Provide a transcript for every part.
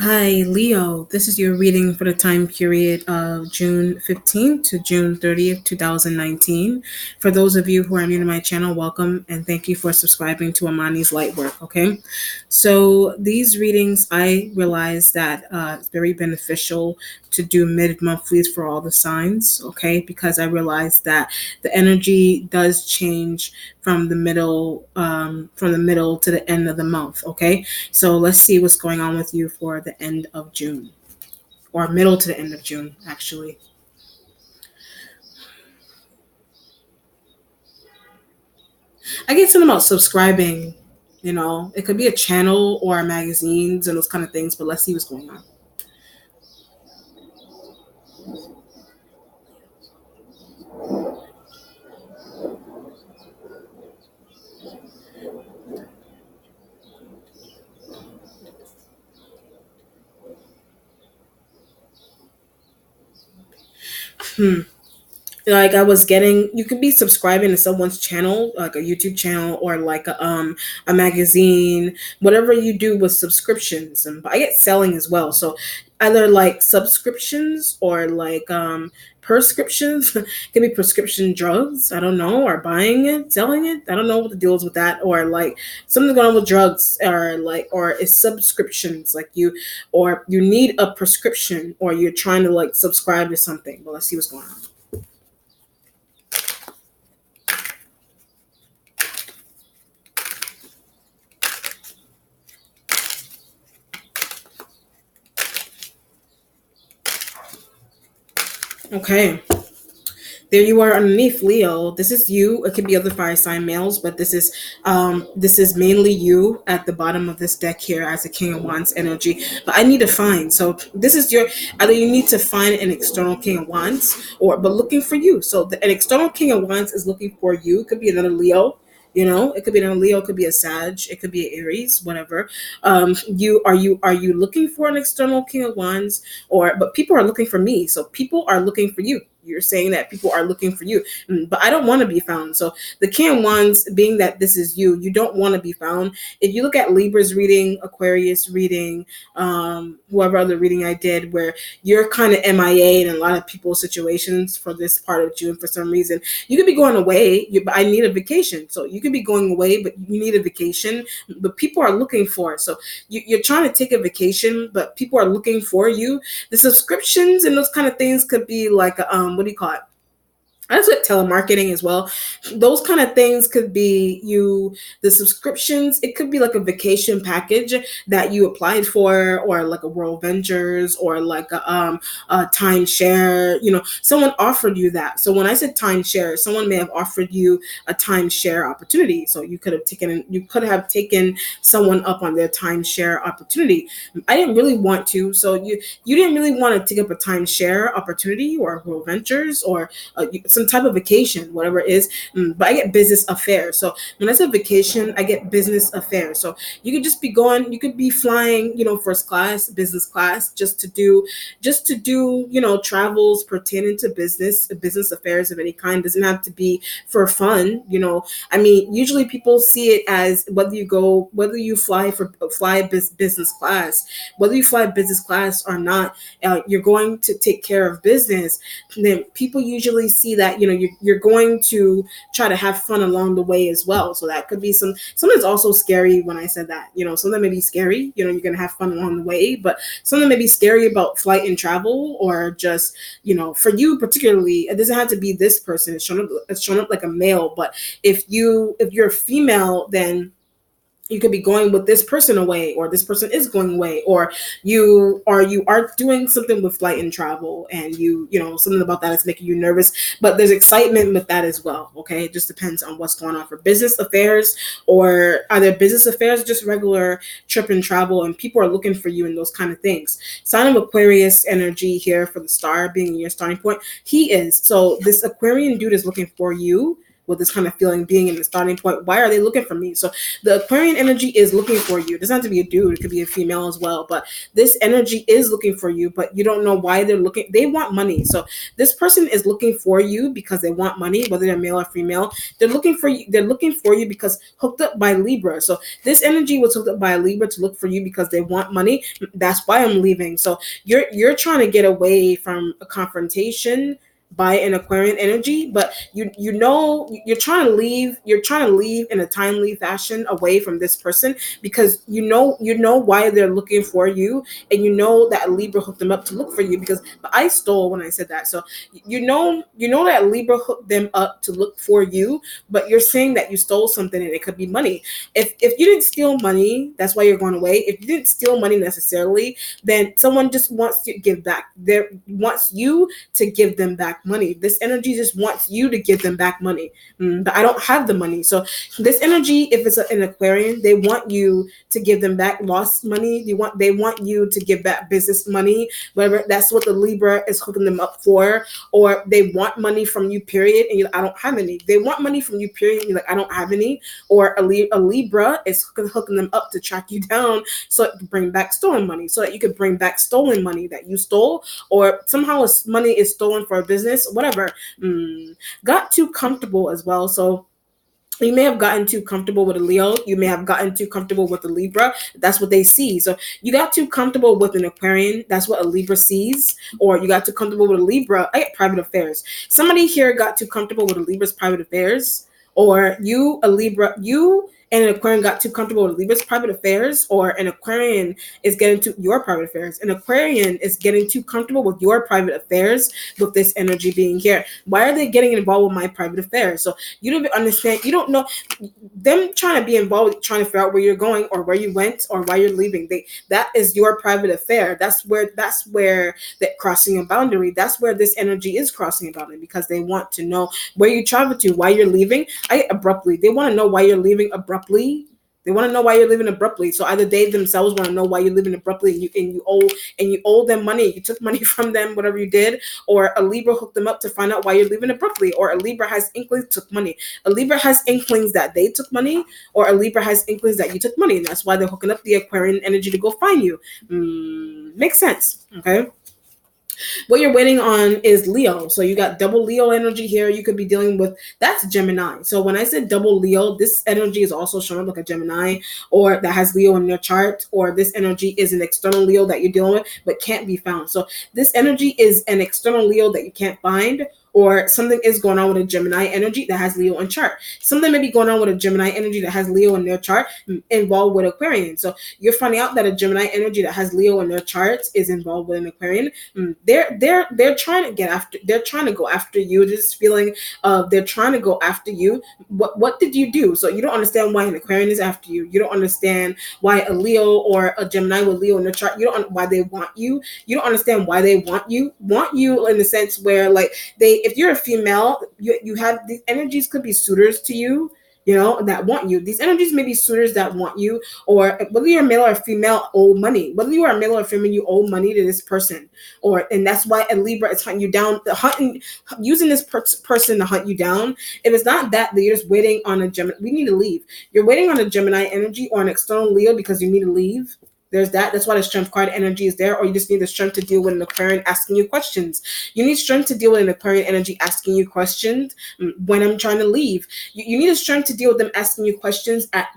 Hi, Leo. This is your reading for the time period of June 15th to June 30th, 2019. For those of you who are new to my channel, welcome and thank you for subscribing to Amani's Lightwork, okay? So, these readings, I realize that it's very beneficial to do mid-monthlies for all the signs, okay? Because I realize that the energy does change from the middle to the end of the month, okay? So let's see what's going on with you for the end of June, or middle to the end of June, actually. I get something about subscribing. It could be a channel or magazines and those kind of things, but let's see what's going on. Hmm. Like I was getting, you could be subscribing to someone's channel, like a YouTube channel or like a magazine, whatever you do with subscriptions. And I get selling as well, so either like subscriptions or like prescriptions. Could be prescription drugs, I don't know, or buying it, selling it, I don't know what the deal is with that, or like something going on with drugs, or like, or it's subscriptions, like you need a prescription, or you're trying to like subscribe to something. But let's see what's going on. Okay. There you are underneath, Leo. This is you. It could be other fire sign males, but this is mainly you at the bottom of this deck here as a King of Wands energy. But I need to find. So this is your, either you need to find an external King of Wands, or but looking for you. So an external King of Wands is looking for you. It could be another Leo. It could be another Leo, it could be a Sag, it could be an Aries, whatever. You looking for an external King of Wands, or but people are looking for me. So people are looking for you. You're saying that people are looking for you. But I don't want to be found. So the King of Wands, being that this is you, you don't want to be found. If you look at Libra's reading, Aquarius reading, whoever other reading I did, where you're kind of MIA in a lot of people's situations for this part of June for some reason, you could be going away. But I need a vacation. So you could be going away, but you need a vacation. But people are looking for it. So you're trying to take a vacation, but people are looking for you. The subscriptions and those kind of things could be like what do you call it? That's what telemarketing as well. Those kind of things could be the subscriptions. It could be like a vacation package that you applied for, or like a World Ventures, or like a timeshare. Someone offered you that. So when I said timeshare, someone may have offered you a timeshare opportunity. So you could have taken someone up on their timeshare opportunity. I didn't really want to. So you didn't really want to take up a timeshare opportunity or World Ventures, or some type of vacation, whatever it is. But I get business affairs. So when I say vacation, I get business affairs. So you could just be going, you could be flying, first class, business class, just to do, travels pertaining to business affairs of any kind. It doesn't have to be for fun. I mean, usually people see it as whether you fly business class, whether you fly business class or not, you're going to take care of business. Then people usually see that you're going to try to have fun along the way as well. So that could be something's also scary. When I said that, something may be scary, you're gonna have fun along the way, but something may be scary about flight and travel, or just for you particularly. It doesn't have to be this person. It's shown up like a male, but if you're female, then you could be going with this person away, or this person is going away, or you are doing something with flight and travel, and something about that is making you nervous, but there's excitement with that as well. Okay, it just depends on what's going on for business affairs, or either business affairs, just regular trip and travel, and people are looking for you in those kind of things. Sign of Aquarius energy here for the star being your starting point. He is, so this Aquarian dude is looking for you, with this kind of feeling being in the starting point. Why are they looking for me? So the Aquarian energy is looking for you. It doesn't have to be a dude, it could be a female as well, but this energy is looking for you, but you don't know why they're looking. They want money. So this person is looking for you because they want money, whether they're male or female. They're looking for you. They're looking for you because hooked up by Libra. So this energy was hooked up by a Libra to look for you because they want money. That's why I'm leaving. So you're trying to get away from a confrontation by an Aquarian energy, but you know you're trying to leave in a timely fashion away from this person because you know why they're looking for you, and you know that Libra hooked them up to look for you because but I stole when I said that. So you know that Libra hooked them up to look for you, but you're saying that you stole something and it could be money. If you didn't steal money, that's why you're going away. If you didn't steal money necessarily, then someone just wants to give back. There wants you to give them back money. This energy just wants you to give them back money. But I don't have the money. So this energy, if it's an Aquarian, they want you to give them back lost money. They want you to give back business money, whatever. That's what the Libra is hooking them up for. Or they want money from you, period, and you're like, I don't have any. They want money from you, period, and you're like, I don't have any. Or a Libra is hooking them up to track you down so it can bring back stolen money, so that you could bring back stolen money that you stole, or somehow money is stolen for a business, whatever. Got too comfortable as well. So you may have gotten too comfortable with a Leo. You may have gotten too comfortable with a Libra. That's what they see. So you got too comfortable with an Aquarian. That's what a Libra sees. Or you got too comfortable with a Libra. I get private affairs. Somebody here got too comfortable with a Libra's private affairs. Or you, a Libra, you and an Aquarian got too comfortable with Libra's private affairs, or an Aquarian is getting to your private affairs. An Aquarian is getting too comfortable with your private affairs with this energy being here. Why are they getting involved with my private affairs? So you don't even understand. You don't know them trying to be involved with trying to figure out where you're going or where you went or why you're leaving. That is your private affair. That's where that crossing a boundary. That's where this energy is crossing a boundary, because they want to know where you travel to, why you're leaving. Abruptly. They want to know why you're leaving abruptly. They want to know why you're leaving abruptly. So either they themselves want to know why you're leaving abruptly, and you owe them money. You took money from them, whatever you did, or a Libra hooked them up to find out why you're leaving abruptly, or a Libra has inklings took money. A Libra has inklings that they took money, or a Libra has inklings that you took money, and that's why they're hooking up the Aquarian energy to go find you. Makes sense, okay? What you're waiting on is Leo. So you got double Leo energy here. You could be dealing with, that's Gemini. So when I said double Leo, this energy is also showing up like a Gemini, or that has Leo in their chart, or this energy is an external Leo that you're dealing with but can't be found. So this energy is an external Leo that you can't find, or something is going on with a Gemini energy that has Leo in chart. Something may be going on with a Gemini energy that has Leo in their chart involved with Aquarian. So you're finding out that a Gemini energy that has Leo in their charts is involved with an Aquarian. They're trying to get after. They're trying to go after you. This feeling of they're trying to go after you. What did you do? So you don't understand why an Aquarian is after you. You don't understand why a Leo or a Gemini with Leo in their chart. You don't why they want you. You don't understand why they want you. Want you in the sense where like if you're a female, you have these energies could be suitors to you, that want you. These energies may be suitors that want you, or whether you're male or female, owe money. Whether you are male or female, you owe money to this person, and that's why a Libra is hunting you down, using this person to hunt you down. If it's not that you're just waiting on a Gemini, we need to leave. You're waiting on a Gemini energy or an external Leo because you need to leave. There's that. That's why the strength card energy is there, or you just need the strength to deal with an Aquarian asking you questions. You need strength to deal with an Aquarian energy asking you questions when I'm trying to leave. You need a strength to deal with them asking you questions at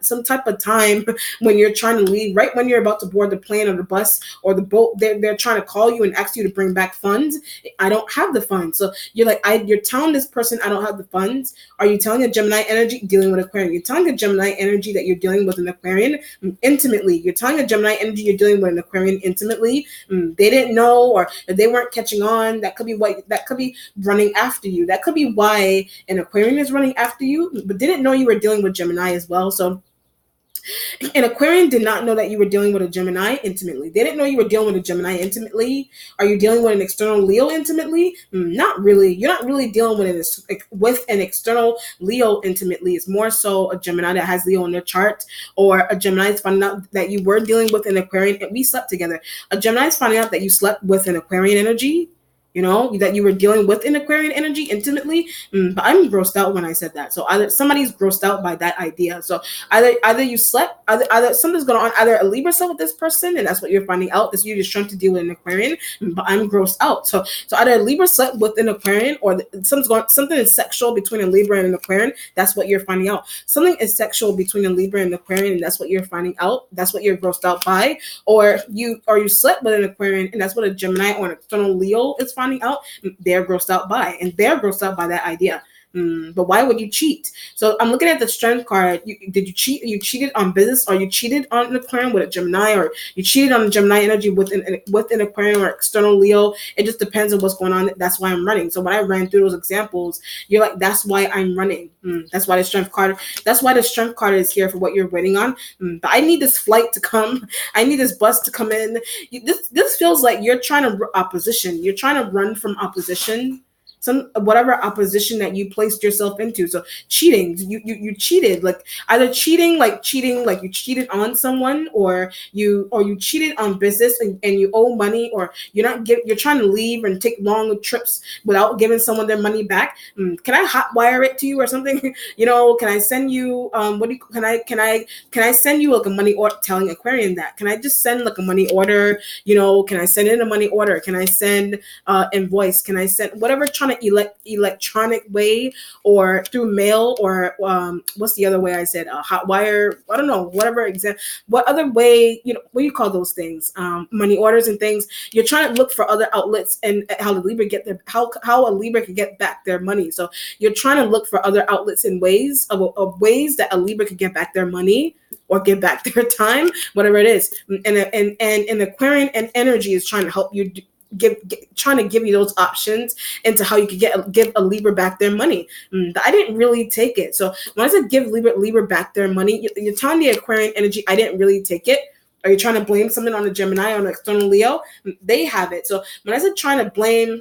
some type of time when you're trying to leave, right when you're about to board the plane or the bus or the boat. They're trying to call you and ask you to bring back funds. I don't have the funds. So you're like, you're telling this person I don't have the funds. Are you telling a Gemini energy dealing with Aquarian? You're telling a Gemini energy that you're dealing with an Aquarian intimately. You're telling a Gemini energy you're dealing with an Aquarian intimately. They didn't know, or they weren't catching on. That could be running after you. That could be why an Aquarian is running after you, but didn't know you were dealing with Gemini as well. So an Aquarian did not know that you were dealing with a Gemini intimately. They didn't know you were dealing with a Gemini intimately. Are you dealing with an external Leo intimately? Not really. You're not really dealing with an external Leo intimately. It's more so a Gemini that has Leo in their chart, or a Gemini is finding out that you were dealing with an Aquarian and we slept together. A Gemini is finding out that you slept with an Aquarian energy. that you were dealing with an Aquarian energy intimately. But I'm grossed out when I said that. So either somebody's grossed out by that idea. So either you slept, either something's going on, either a Libra slept with this person, and that's what you're finding out. This you're just trying to deal with an Aquarian, but I'm grossed out. So either a Libra slept with an Aquarian, or something is sexual between a Libra and an Aquarian. That's what you're finding out. Something is sexual between a Libra and an Aquarian, and that's what you're finding out. That's what you're grossed out by. Or you slept with an Aquarian, and that's what a Gemini or an external Leo is finding out. They're grossed out by, and they're grossed out by that idea. But why would you cheat? So I'm looking at the strength card. Did you cheat? You cheated on business, or you cheated on an Aquarian with a Gemini, or you cheated on the Gemini energy with an Aquarian or external Leo. It just depends on what's going on. That's why I'm running. So when I ran through those examples, you're like, that's why I'm running. That's why the strength card. That's why the strength card is here for what you're waiting on. But I need this flight to come. I need this bus to come in. This feels like you're trying to opposition. You're trying to run from opposition. Whatever opposition that you placed yourself into. So cheating, you cheated, like either cheating like you cheated on someone, or you cheated on business, and you owe money, or you're trying to leave and take long trips without giving someone their money back. Can I hotwire it to you or something? Can I send you can I send you like a money order? Telling Aquarian that, can I just send like a money order? Can I send in a money order? Can I send invoice? Can I send whatever, trying to electronic way, or through mail, or what's the other way I said, hot wire, I don't know, whatever what other way, what do you call those things, money orders and things. You're trying to look for other outlets, and how the Libra get their how a Libra can get back their money. So you're trying to look for other outlets and ways of ways that a Libra could get back their money, or give back their time, whatever it is. And Aquarian and energy is trying to help you trying to give you those options into how you could give a Libra back their money. I didn't really take it. So when I said give Libra back their money, you're telling the Aquarian energy, I didn't really take it. Are you trying to blame something on a Gemini or an external Leo? They have it. So when I said trying to blame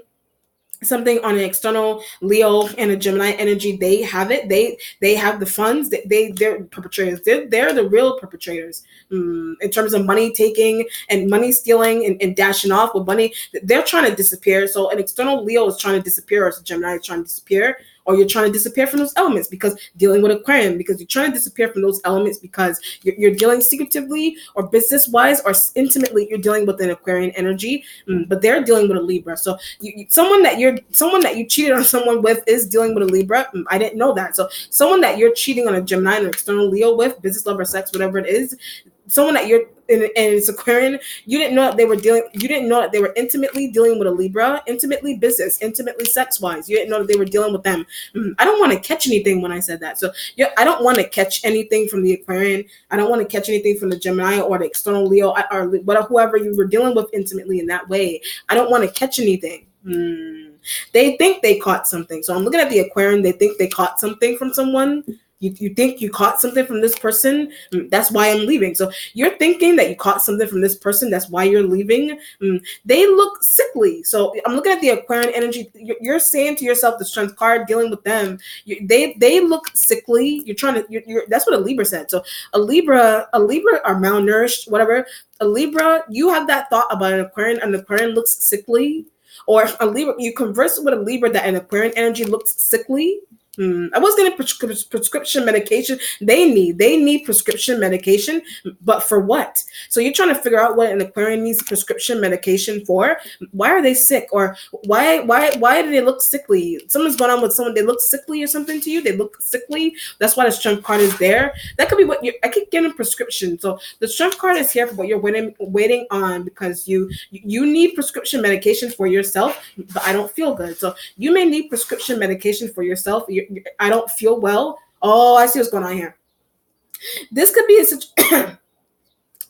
something on an external Leo and a Gemini energy, they have it. They have the funds. They're perpetrators. They're the real perpetrators in terms of money taking and money stealing and dashing off with money. They're trying to disappear. So an external Leo is trying to disappear, or a Gemini is trying to disappear. Or you're trying to disappear from those elements because dealing with Aquarian, because you're trying to disappear from those elements because you're dealing secretively or business-wise or intimately, you're dealing with an Aquarian energy, but they're dealing with a Libra. So someone that you cheated on someone with is dealing with a Libra. I didn't know that. So someone that you're cheating on a Gemini and an external Leo with, business, love, or sex, whatever it is, someone that you're and it's Aquarian, you didn't know that they were intimately dealing with a Libra, intimately business, intimately sex-wise. You didn't know that they were dealing with them. I don't want to catch anything when I said that. So I don't want to catch anything from the Aquarian. I don't want to catch anything from the Gemini or the external Leo or whoever you were dealing with intimately in that way. I don't want to catch anything. They think they caught something. So I'm looking at the Aquarian. They think they caught something from someone. You think you caught something from this person. That's why I'm leaving. So you're thinking that you caught something from this person. That's why you're leaving. They look sickly. So I'm looking at the Aquarian energy. You're saying to yourself, the strength card, dealing with them. They look sickly. You're trying to. That's what a Libra said. So a Libra are malnourished. Whatever. A Libra, you have that thought about an Aquarian. An Aquarian looks sickly. Or a Libra, you converse with a Libra that an Aquarian energy looks sickly. I was getting prescription medication. They need prescription medication, but for what? So you're trying to figure out what an Aquarian needs prescription medication for. Why are they sick, or why do they look sickly? Something's going on with someone. They look sickly or something to you. They look sickly. That's why the strength card is there. That could be what I keep getting prescription. So the strength card is here for what you're waiting on, because you need prescription medication for yourself, but I don't feel good. So you may need prescription medication for yourself. I don't feel well. Oh, I see what's going on here. This could be a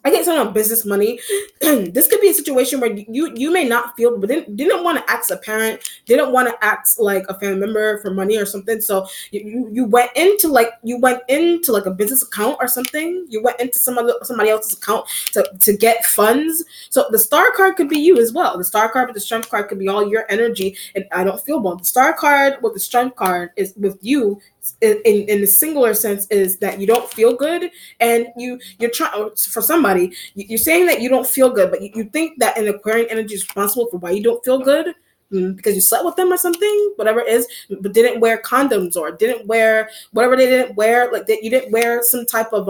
I get something on business money. This could be a situation where you may not feel, but didn't want to ask a parent, didn't want to ask like a family member for money or something. So you went into like a business account or something. You went into somebody else's account to get funds. So the star card could be you as well. The star card with the strength card could be all your energy. And I don't feel well. The star card with the strength card is with you. In the singular sense is that you don't feel good, and you're trying for somebody. You're saying that you don't feel good, but you think that an Aquarian energy is responsible for why you don't feel good. because you slept with them or something, whatever it is, but didn't wear condoms or didn't wear whatever they didn't wear, like that you didn't wear some type of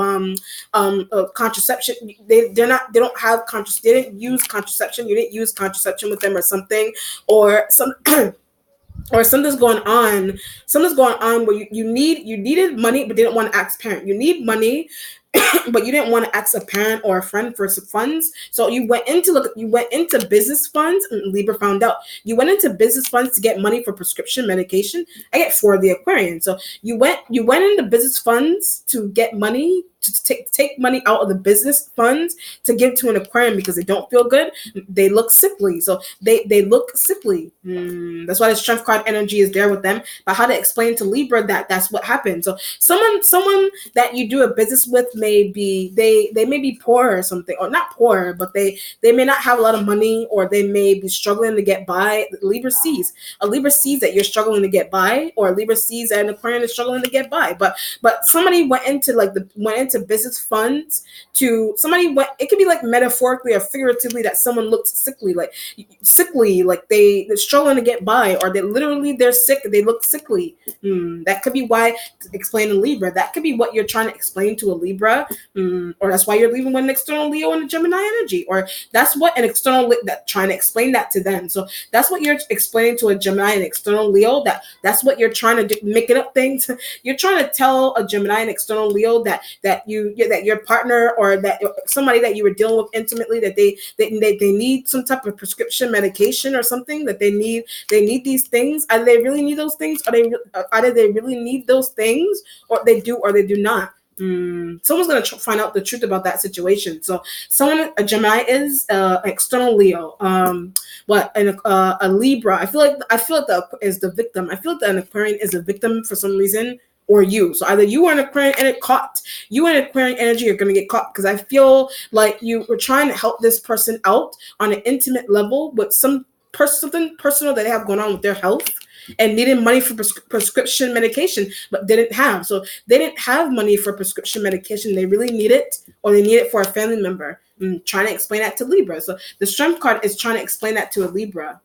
contraception. They don't have they didn't use contraception. You didn't use contraception with them or something, or some. Or something's going on where you needed money but didn't want to ask parent. You need money but you didn't want to ask a parent or a friend for some funds. So you went into business funds, and Libra found out. You went into business funds to get money for prescription medication. I get for the Aquarian. So you went into business funds to get money, to take money out of the business funds to give to an Aquarian because they don't feel good. They look sickly. So they look sickly. That's why the strength card energy is there with them. But how to explain to Libra that that's what happened. So someone that you do a business with may be they may be poor or something, or not poor, but they may not have a lot of money, or they may be struggling to get by. A Libra sees that you're struggling to get by, or a Libra sees that an Aquarian is struggling to get by. But somebody went into business funds to somebody went. It could be like metaphorically or figuratively that someone looks sickly, like they're struggling to get by, or they're sick. They look sickly. That could be why. Explain to Libra. That could be what you're trying to explain to a Libra, or that's why you're leaving with an external Leo and a Gemini energy, or that's what an external that trying to explain that to them. So that's what you're explaining to a Gemini and external Leo. That's what you're trying to do, making up things. You're trying to tell a Gemini and external Leo that your partner, or that somebody that you were dealing with intimately, that they need some type of prescription medication or something, that they need these things. Either they really need those things, or either they really need those things, or they do not. Someone's going to find out the truth about that situation. So a Gemini is an external Leo, a Libra. I feel like is the victim. I feel like an Aquarian is a victim for some reason, or you. So either you are an Aquarian and it caught you in Aquarian energy, you're going to get caught, because I feel like you were trying to help this person out on an intimate level with something personal that they have going on with their health, and needed money for prescription medication, but didn't have. So they didn't have money for prescription medication. They really need it, or they need it for a family member. Trying to explain that to Libra. So the Strength card is trying to explain that to a Libra.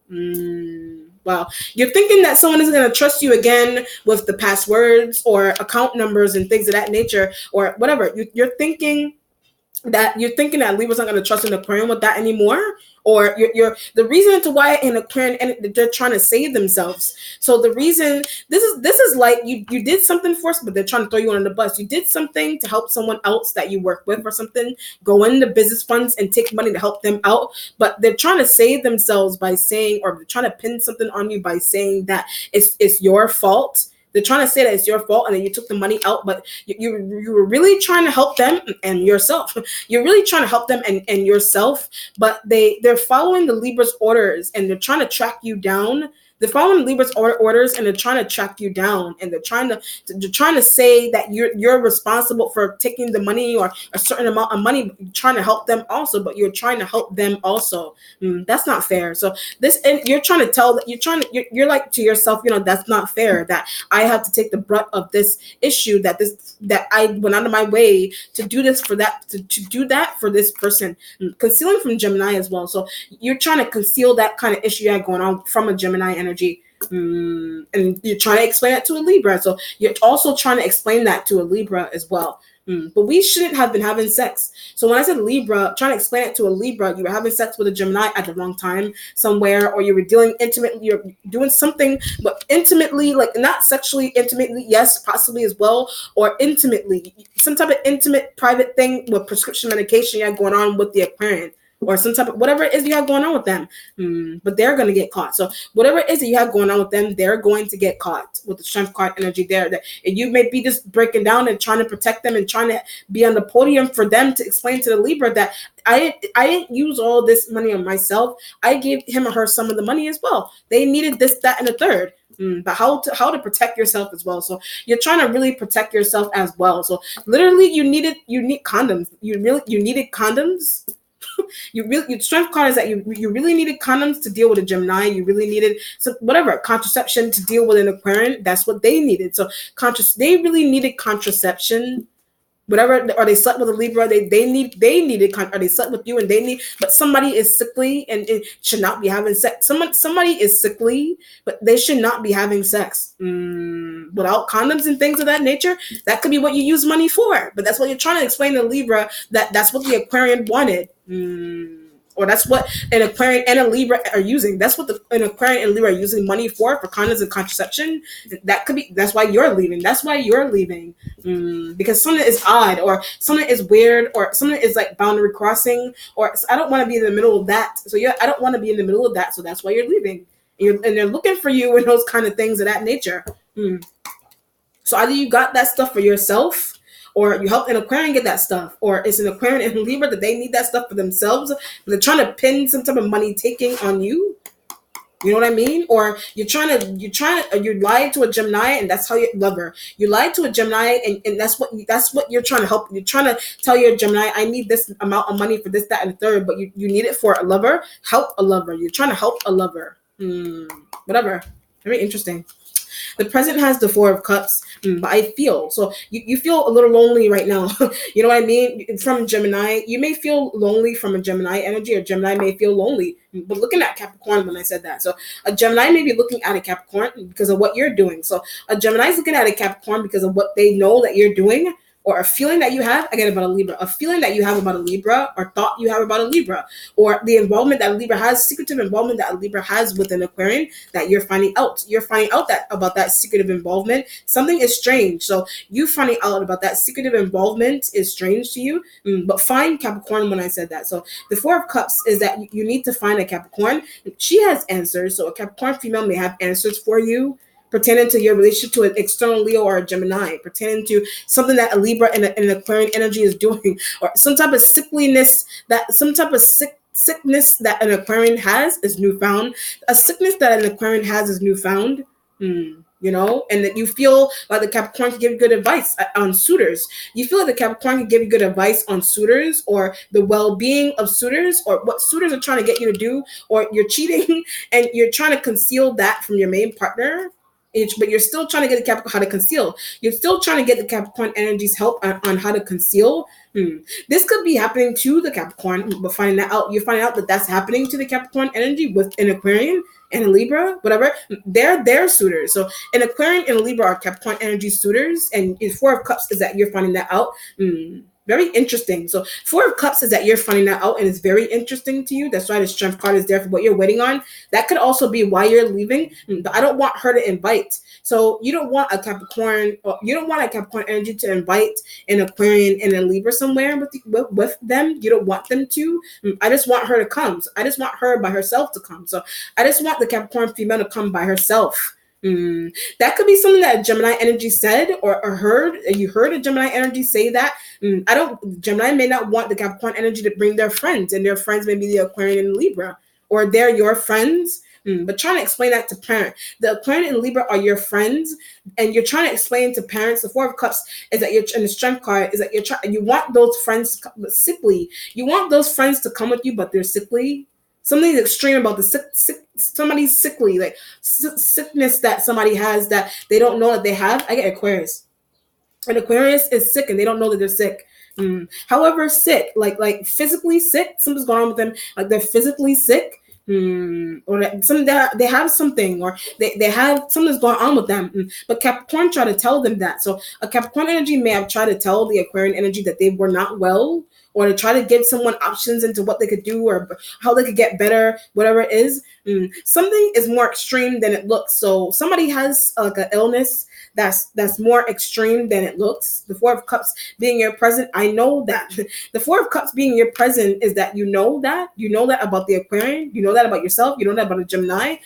Wow. You're thinking that someone isn't going to trust you again with the passwords or account numbers and things of that nature, or whatever. You're thinking that Libra's not going to trust an Aquarian with that anymore, or you're the reason to why an Aquarian, and they're trying to save themselves. So the reason this is like you did something for us, but they're trying to throw you under the bus. You did something to help someone else that you work with or something, go into business funds and take money to help them out, but they're trying to save themselves by saying, or they're trying to pin something on you by saying that it's your fault. They're trying to say that it's your fault and then you took the money out, but you were really trying to help them and yourself. You're really trying to help them and yourself, but they're following the Libra's orders, and they're trying to track you down. They're following Libra's orders, and they're trying to track you down, and they're trying to say that you're responsible for taking the money, or a certain amount of money. You're trying to help them also, but you're trying to help them also. That's not fair. So and you're trying to tell that you're like to yourself, that's not fair, that I have to take the brunt of this issue, that I went out of my way to do this for that, to do that for this person. Concealing from Gemini as well. So you're trying to conceal that kind of issue you have going on from a Gemini energy. And you're trying to explain that to a Libra. So you're also trying to explain that to a Libra as well. But we shouldn't have been having sex. So when I said Libra, trying to explain it to a Libra, you were having sex with a Gemini at the wrong time somewhere, or you were dealing intimately, you're doing something, but intimately, like not sexually intimately, yes, possibly as well, or intimately, some type of intimate private thing with prescription medication you have going on with the Aquarian, or some type of whatever it is you have going on with them. But they're going to get caught. So whatever it is that you have going on with them, they're going to get caught with the Strength card energy there. That you may be just breaking down and trying to protect them and trying to be on the podium for them to explain to the Libra that I didn't use all this money on myself. I gave him or her some of the money as well. They needed this, that, and the third. But how to protect yourself as well. So you're trying to really protect yourself as well. So literally you need condoms. You needed condoms. Your Strength card is that you really needed condoms to deal with a Gemini. You really needed contraception to deal with an Aquarian. That's what they needed. So they really needed contraception whatever, or they slept with a Libra, they needed or they slept with you and they need, but somebody is sickly and it should not be having sex. Somebody is sickly, but they should not be having sex without condoms and things of that nature. That could be what you use money for, but that's what you're trying to explain to Libra, that's what the Aquarian wanted. Or that's what an Aquarian and a Libra are using. That's what an Aquarian and Libra are using money for condoms and contraception. That could be. That's why you're leaving. That's why you're leaving. Because something is odd, or something is weird, or something is like boundary crossing, or I don't want to be in the middle of that. So I don't want to be in the middle of that. So that's why you're leaving. And they're looking for you and those kind of things of that nature. So either you got that stuff for yourself, or you help an Aquarian get that stuff, or it's an Aquarian and Libra that they need that stuff for themselves. They're trying to pin some type of money taking on you. You know what I mean? Or you lied to a Gemini, and that's how you love her. You lied to a Gemini, and that's what you're trying to help. You're trying to tell your Gemini, I need this amount of money for this, that, and the third, but you need it for a lover. Help a lover. You're trying to help a lover. Whatever. Very interesting. The present has the Four of Cups, but I feel so you feel a little lonely right now. You know what I mean? From Gemini, you may feel lonely from a Gemini energy, or Gemini may feel lonely. But looking at Capricorn when I said that, so a Gemini may be looking at a Capricorn because of what you're doing. So a Gemini is looking at a Capricorn because of what they know that you're doing, or a feeling that you have, again, about a Libra, a feeling that you have about a Libra, or thought you have about a Libra, or the involvement that a Libra has, secretive involvement that a Libra has with an Aquarian that you're finding out. You're finding out that about that secretive involvement. Something is strange. So you finding out about that secretive involvement is strange to you. But find Capricorn when I said that. So the Four of Cups is that you need to find a Capricorn. She has answers. So a Capricorn female may have answers for you, pertaining to your relationship to an external Leo or a Gemini, pertaining to something that a Libra and an Aquarian energy is doing, or some type of sickliness, that some type of sickness that an Aquarian has is newfound. A sickness that an Aquarian has is newfound. You know, and that you feel like the Capricorn can give you good advice on suitors. You feel like the Capricorn can give you good advice on suitors, or the well-being of suitors, or what suitors are trying to get you to do, or you're cheating and you're trying to conceal that from your main partner. But you're still trying to get the Capricorn how to conceal. You're still trying to get the Capricorn energy's help on how to conceal. This could be happening to the Capricorn, but finding that out, you're finding out that that's happening to the Capricorn energy with an Aquarian and a Libra, whatever. They're suitors. So an Aquarian and a Libra are Capricorn energy suitors, and Four of Cups is that you're finding that out. Very interesting. So Four of Cups is that you're finding that out, and it's very interesting to you. That's why the Strength card is there for what you're waiting on. That could also be why you're leaving. But I don't want her to invite. So you don't want a Capricorn, or you don't want a Capricorn energy to invite an Aquarian and a Libra somewhere with them. You don't want them to. I just want her to come. So I just want her by herself to come. So I just want the Capricorn female to come by herself. That could be something that Gemini energy said or heard. You heard a Gemini energy say that. Gemini may not want the Capricorn energy to bring their friends, and their friends may be the Aquarian and Libra, or they're your friends. But trying to explain that to parents. The Aquarian and Libra are your friends, and you're trying to explain to parents. The Four of Cups is that and the Strength card is that you want those friends to come, sickly. You want those friends to come with you, but they're sickly. Something extreme about the somebody's sickly, like sickness that somebody has that they don't know that they have. I get Aquarius. An Aquarius is sick and they don't know that they're sick. However, sick, like physically sick, something's going on with them. Like they're physically sick. Or they have something, or they have something's going on with them. But Capricorn tried to tell them that. So a Capricorn energy may have tried to tell the Aquarian energy that they were not well, or to try to give someone options into what they could do or how they could get better, whatever it is. Something is more extreme than it looks. So somebody has like an illness that's more extreme than it looks. The Four of Cups being your present, I know that. The Four of Cups being your present is that you know that about the Aquarian, you know that about yourself, you know that about a Gemini,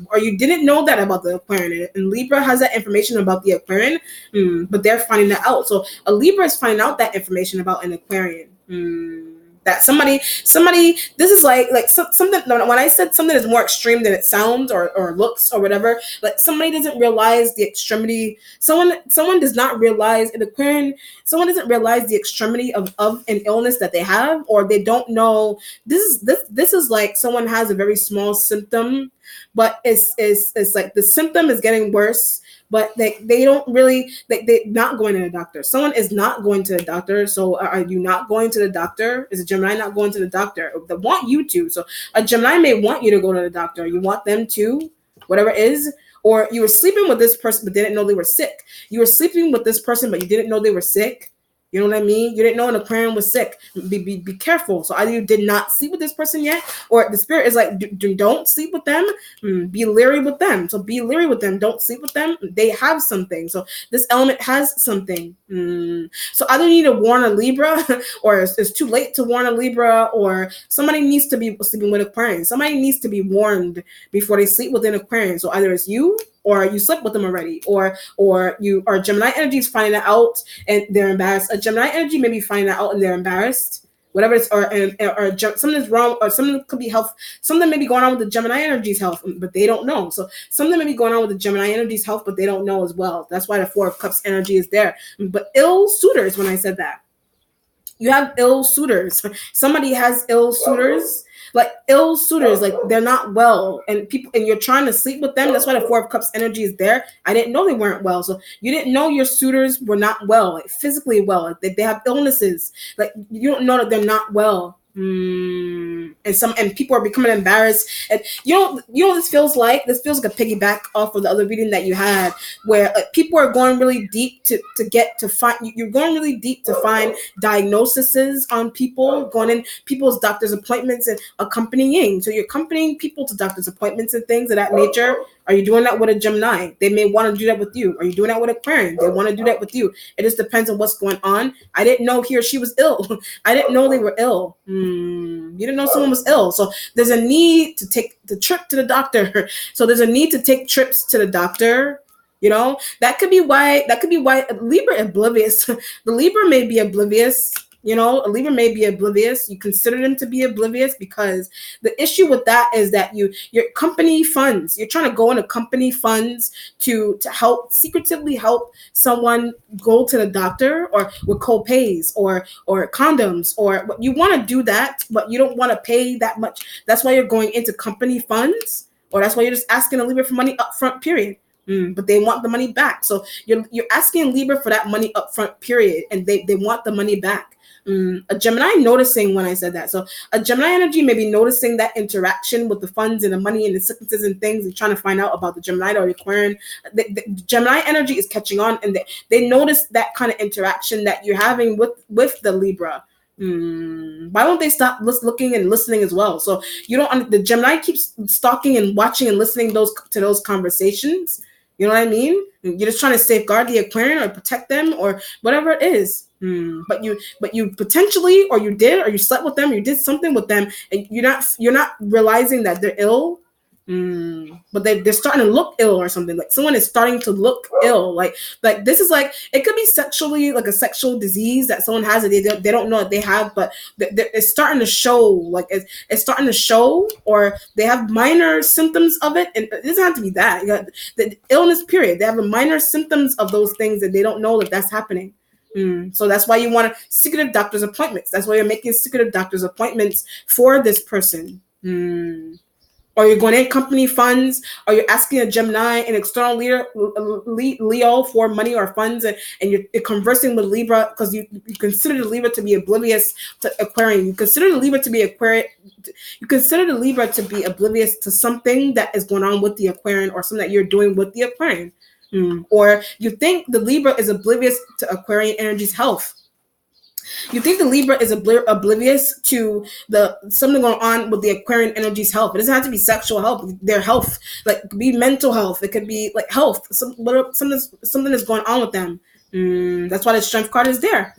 or you didn't know that about the Aquarian. And Libra has that information about the Aquarian, but they're finding that out. So a Libra is finding out that information about an Aquarian. That somebody this is like something. When I said something is more extreme than it sounds or looks or whatever, like somebody doesn't realize the extremity. Someone does not realize an Aquarian. Someone doesn't realize the extremity of an illness that they have, or they don't know. This is like someone has a very small symptom but it's like the symptom is getting worse, but they don't really, they not going to the doctor. Someone is not going to the doctor. So are you not going to the doctor? Is a Gemini not going to the doctor? They want you to. So a Gemini may want you to go to the doctor. You want them to, whatever it is. Or you were sleeping with this person but didn't know they were sick. You were sleeping with this person but you didn't know they were sick. You know what I mean? You didn't know an Aquarian was sick. Be careful. So either you did not sleep with this person yet, or the spirit is like, don't sleep with them. Be leery with them. So be leery with them. Don't sleep with them. They have something. So this element has something. So either you need to warn a Libra, or it's too late to warn a Libra, or somebody needs to be sleeping with Aquarian. Somebody needs to be warned before they sleep with an Aquarian. So either it's you, or you slept with them already, or you are Gemini energy is finding it out and they're embarrassed. A Gemini energy may be finding it out and they're embarrassed. Whatever it's or something's wrong, or something could be health. Something may be going on with the Gemini energy's health, but they don't know. So something may be going on with the Gemini energy's health, but they don't know as well. That's why the Four of Cups energy is there. But ill suitors, when I said that, you have ill suitors. Somebody has ill suitors. Like ill suitors, like they're not well, and you're trying to sleep with them. That's why the Four of Cups energy is there. I didn't know they weren't well, so you didn't know your suitors were not well, like physically well. Like they have illnesses. Like you don't know that they're not well. And people are becoming embarrassed, and you know what this feels like. This feels like a piggyback off of the other reading that you had, where people are going really deep to find. You're going really deep to find diagnoses on people, going in people's doctor's appointments and accompanying. So you're accompanying people to doctor's appointments and things of that nature. Are you doing that with a Gemini? They may want to do that with you. Are you doing that with Aquarian? They want to do that with you. It just depends on what's going on. I didn't know he or she was ill. I didn't know they were ill. You didn't know someone was ill. So there's a need to take the trip to the doctor. So there's a need to take trips to the doctor. You know, that could be why Libra oblivious. The Libra may be oblivious. You know, a Libra may be oblivious. You consider them to be oblivious because the issue with that is that your company funds, you're trying to go into company funds to help secretively help someone go to the doctor, or with co-pays or condoms, or you want to do that, but you don't want to pay that much. That's why you're going into company funds, or that's why you're just asking a Libra for money up front, period. But they want the money back. So you're asking Libra for that money up front, period, and they want the money back. A Gemini noticing when I said that. So a Gemini energy may be noticing that interaction with the funds and the money and the sicknesses and things, and trying to find out about the Gemini or the Aquarian. The Gemini energy is catching on, and they notice that kind of interaction that you're having with the Libra. Why don't they stop looking and listening as well? So you don't. The Gemini keeps stalking and watching and listening to those conversations. You know what I mean? You're just trying to safeguard the Aquarian or protect them or whatever it is. But you potentially, or you did, or you slept with them, or you did something with them, and you're not realizing that they're ill. But they're starting to look ill or something. Like someone is starting to look ill. Like this is like, it could be sexually, like a sexual disease that someone has that they don't know that they have, but it's starting to show. Like it's starting to show, or they have minor symptoms of it. And it doesn't have to be that. You got the illness, period. They have the minor symptoms of those things that they don't know that that's happening. So that's why you want secretive doctor's appointments. That's why you're making secretive doctor's appointments for this person. Or you're going in company funds, or you're asking a Gemini, an external leader, Leo, for money or funds, and you're conversing with Libra because you consider the Libra to be oblivious to Aquarian. You consider the Libra to be Aquarian. You consider the Libra to be oblivious to something that is going on with the Aquarian, or something that you're doing with the Aquarian. Or you think the Libra is oblivious to Aquarian energy's health. You think the Libra is oblivious to something going on with the Aquarian energy's health. It doesn't have to be sexual health, their health. Like it could be mental health. It could be like health. Something is going on with them. That's why the Strength card is there.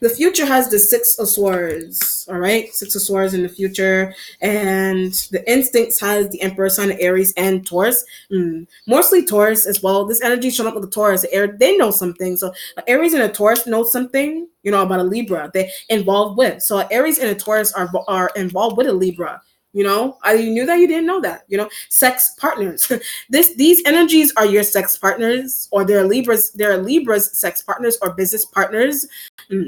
The future has the Six of Swords, all right? Six of Swords in the future. And the Instincts has the Emperor sign of Aries and Taurus. Mostly Taurus as well. This energy showing up with the Taurus. They know something. So Aries and a Taurus know something, about a Libra they're involved with. So Aries and a Taurus are involved with a Libra. You knew that, you didn't know that. Sex partners. These energies are your sex partners, or they're Libra's sex partners or business partners.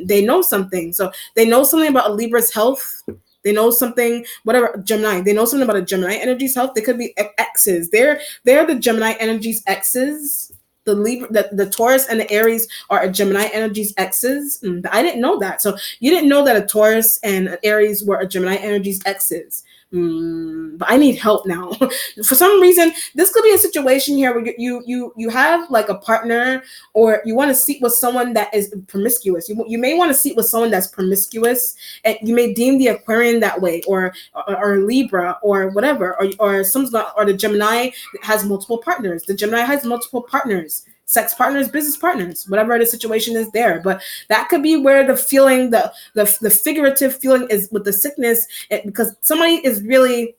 They know something. So they know something about a Libra's health. They know something, whatever Gemini. They know something about a Gemini energy's health. They could be exes. They're the Gemini energy's exes. The Libra, the Taurus and the Aries are a Gemini energy's exes. I didn't know that. So you didn't know that a Taurus and an Aries were a Gemini energy's exes. But I need help now. For some reason, this could be a situation here where you have like a partner, or you want to sleep with someone that is promiscuous. You may want to sleep with someone that's promiscuous, and you may deem the Aquarian that way, or Libra, or whatever, or the Gemini has multiple partners. The Gemini has multiple partners. Sex partners, business partners, whatever the situation is there. But that could be where the feeling, the figurative feeling is with the sickness, because somebody's really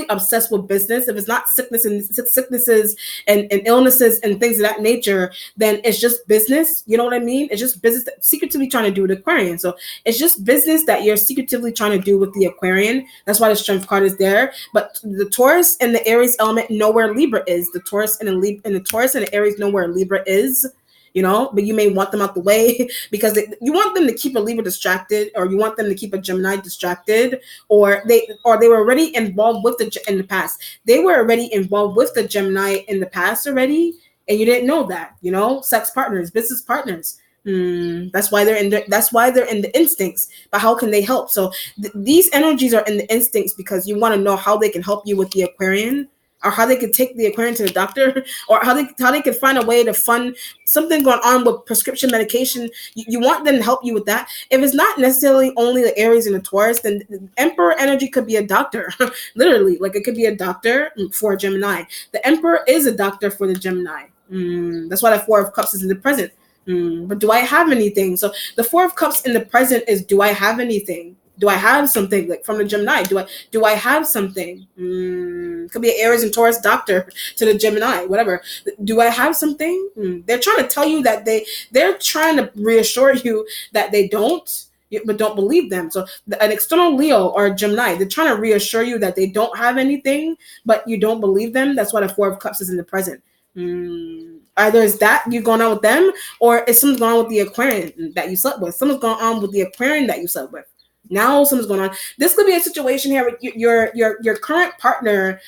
obsessed with business. If it's not sicknesses and illnesses and things of that nature, then it's just business. You know what I mean? It's just business that secretively trying to do with Aquarian. So it's just business that you're secretively trying to do with the Aquarian. That's why the Strength card is there. But the Taurus and the Aries element know where Libra is. The Taurus and the Aries know where Libra is. But you may want them out the way because you want them to keep a Libra distracted, or you want them to keep a Gemini distracted, or they were already involved with in the past. They were already involved with the Gemini in the past already, and you didn't know that. Sex partners, business partners. That's why they're in the instincts. But how can they help? So these energies are in the instincts because you want to know how they can help you with the Aquarian, or how they could take the Aquarian to the doctor, or how they could find a way to fund something going on with prescription medication. You want them to help you with that. If it's not necessarily only the Aries and the Taurus, then the Emperor energy could be a doctor. Literally, like it could be a doctor for a Gemini. The Emperor is a doctor for the Gemini. That's why the Four of Cups is in the present. But do I have anything? So the Four of Cups in the present is, do I have anything? Do I have something, like from the Gemini? Do I have something? Could be an Aries and Taurus doctor to the Gemini, whatever. Do I have something? They're trying to tell you that they're trying to reassure you that they don't, but don't believe them. So an external Leo or a Gemini, they're trying to reassure you that they don't have anything, but you don't believe them. That's why the Four of Cups is in the present. Either is that you going on with them, or is something going on with the Aquarian that you slept with. Something's going on with the Aquarian that you slept with. Now something's going on. This could be a situation here where your current partner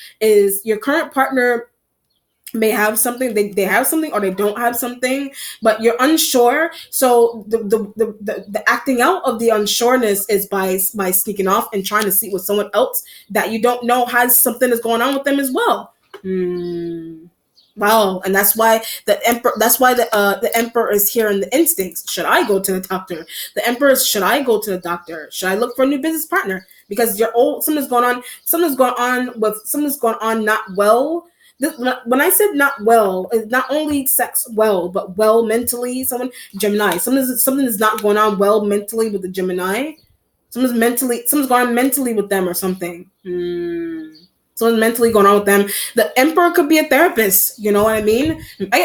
may have something, they have something, or they don't have something, but you're unsure. So the acting out of the unsureness is by sneaking off and trying to sleep with someone else that you don't know has something that's going on with them as well. Wow, and that's why the Emperor is here in the instincts. Should I go to the doctor? The Emperor is, should I go to the doctor? Should I look for a new business partner? Because something's going on not well. When I said not well, it's not only sex well, but well mentally. Gemini. Something is not going on well mentally with the Gemini. Something's going on mentally with them or something. Someone's mentally going on with them. The Emperor could be a therapist. You know what I mean?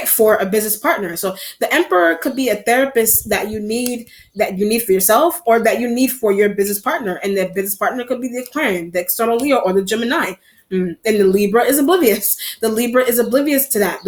For a business partner. So the Emperor could be a therapist that you need for yourself, or that you need for your business partner. And the business partner could be the Aquarian, the external Leo, or the Gemini. And the Libra is oblivious. The Libra is oblivious to that.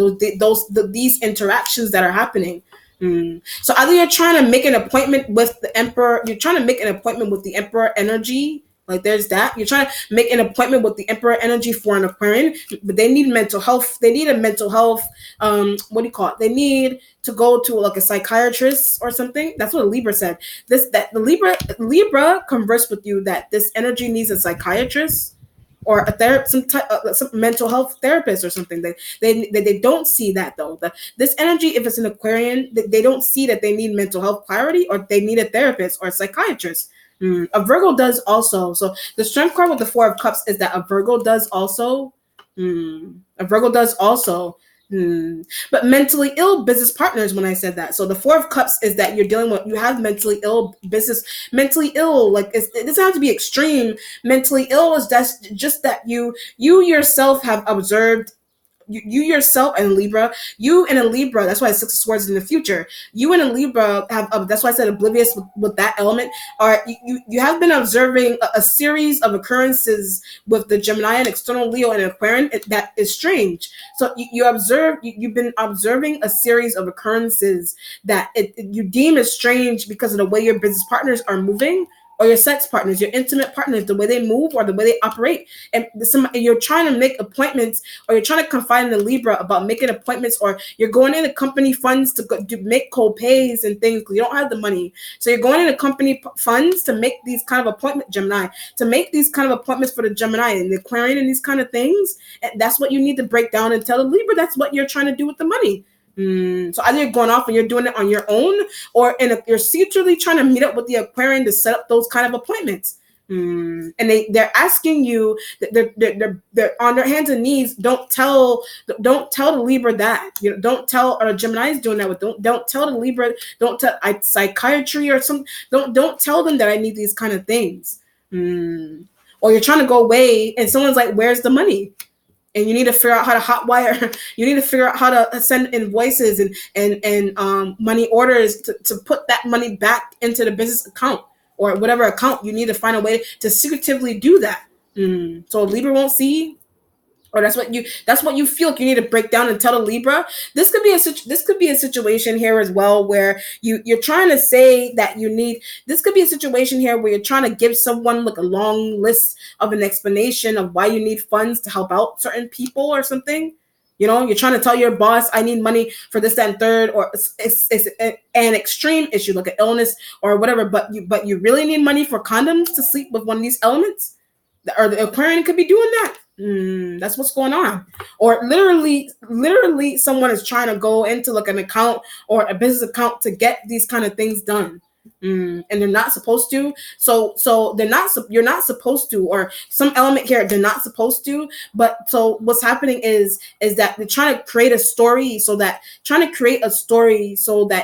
These interactions that are happening. So either you're trying to make an appointment with the Emperor, you're trying to make an appointment with the Emperor energy. Like there's that. You're trying to make an appointment with the Emperor energy for an Aquarian, but they need mental health. They need a mental health. What do you call it? They need to go to like a psychiatrist or something. That's what Libra said. The Libra conversed with you that this energy needs a psychiatrist or some mental health therapist or something. They don't see that though. This energy, if it's an Aquarian, they don't see that they need mental health clarity, or they need a therapist or a psychiatrist. A Virgo does also. So the Strength card with the Four of Cups is that a Virgo does also. A Virgo does also. But mentally ill business partners, when I said that. So the Four of Cups is that you have mentally ill. Like it doesn't have to be extreme. Mentally ill is just that you yourself have observed. You yourself and Libra, that's why Six of Swords in the future. You and a Libra have, that's why I said oblivious with that element. You have been observing a series of occurrences with the Gemini and external Leo and Aquarian that is strange. So you've been observing a series of occurrences that you deem as strange because of the way your business partners are moving, or your sex partners, your intimate partners, the way they move or the way they operate. And you're trying to make appointments, or you're trying to confide in the Libra about making appointments, or you're going into company funds to make co-pays and things because you don't have the money. So you're going into company funds to make these kind of appointment, Gemini, to make these kind of appointments for the Gemini and the Aquarian and these kind of things. And that's what you need to break down and tell the Libra. That's what you're trying to do with the money. So either you're going off and you're doing it on your own, or you're secretly trying to meet up with the Aquarian to set up those kind of appointments. And they're asking you, they're on their hands and knees. Don't tell the Libra that. Don't tell, or Gemini is doing that with. Don't tell the Libra. Don't tell psychiatry or some. Don't tell them that I need these kind of things. Or you're trying to go away and someone's like, "Where's the money?" And you need to figure out how to hotwire. You need to figure out how to send invoices and money orders to put that money back into the business account or whatever account. You need to find a way to secretively do that. So Libra won't see, or that's what you feel like you need to break down and tell the Libra. This could be a situation here as well where you're trying to say that you need. This could be a situation here where you're trying to give someone like a long list of an explanation of why you need funds to help out certain people or something. You're trying to tell your boss, I need money for this, that, and third, or it's an extreme issue like an illness or whatever. But you really need money for condoms to sleep with one of these elements, or the Aquarian could be doing that. That's what's going on. Or literally someone is trying to go into like an account or a business account to get these kind of things done. And they're not supposed to. So you're not supposed to, or some element here they're not supposed to. But so what's happening is that they're trying to create a story so that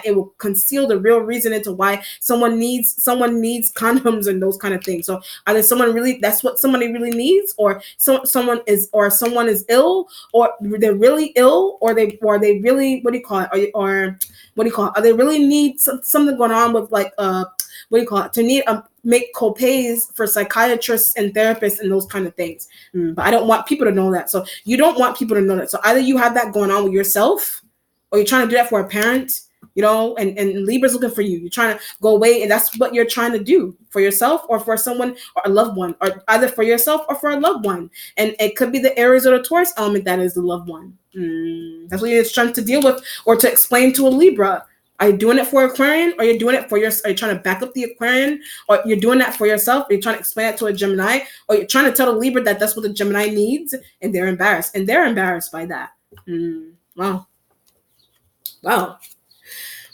it will conceal the real reason into why someone needs condoms and those kind of things. So either that's what somebody really needs, or someone is ill, or they're really ill, or they really, what do you call it, or what do you call it? They really need something going on with like to need make co-pays for psychiatrists and therapists and those kind of things. But I don't want people to know that. So you don't want people to know that. So either you have that going on with yourself, or you're trying to do that for a parent, and Libra's looking for you. You're trying to go away, and that's what you're trying to do for yourself or for someone or a loved one, or either for yourself or for a loved one. And it could be the Aries or the Taurus element that is the loved one. That's what you're trying to deal with or to explain to a Libra. Are you doing it for Aquarian, or you're doing it for are you trying to back up the Aquarian, or you're doing that for yourself? Or you're trying to explain it to a Gemini, or you're trying to tell the Libra that that's what the Gemini needs, and they're embarrassed, by that. Wow.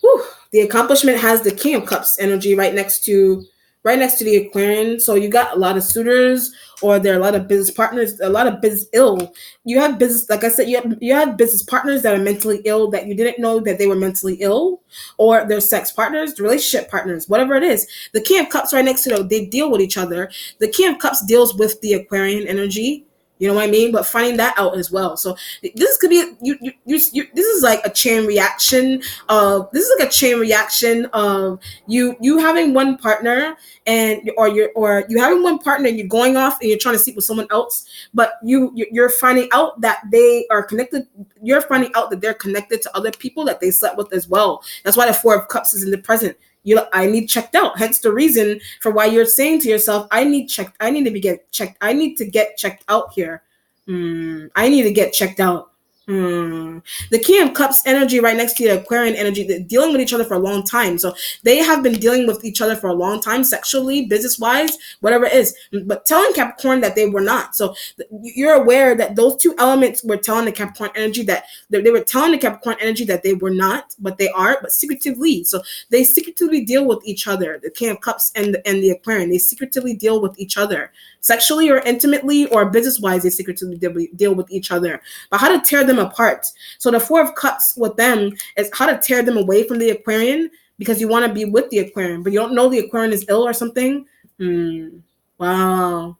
Whew. The accomplishment has the King of Cups energy right next to the Aquarian. So you got a lot of suitors, or there are a lot of business partners, a lot of business ill. You have business, like I said, you have business partners that are mentally ill that you didn't know that they were mentally ill, or their sex partners, relationship partners, whatever it is. The King of Cups right next to them, they deal with each other. The King of Cups deals with the Aquarian energy. You know what I mean? But finding that out as well. So this could be this is like a chain reaction of you having one partner and you having one partner and you're going off and you're trying to sleep with someone else, but you're finding out that they are connected. You're finding out that they're connected to other people that they slept with as well. That's why the Four of Cups is in the present. I need checked out. Hence the reason for why you're saying to yourself, I need to get checked. I need to get checked out here. I need to get checked out. The King of Cups energy right next to the Aquarian energy, they're dealing with each other for a long time. So they have been dealing with each other for a long time, sexually, business-wise, whatever it is. But telling Capricorn that they were not. So you're aware that those two elements were telling the Capricorn energy that they were telling the Capricorn energy that they were not, but they are, but secretively. So they secretively deal with each other. The King of Cups and the Aquarian, they secretively deal with each other. Sexually or intimately or business-wise, they secretively deal with each other. But how to tear them apart. So the Four of Cups with them is how to tear them away from the Aquarian, because you want to be with the Aquarian, but you don't know the Aquarian is ill or something. Wow.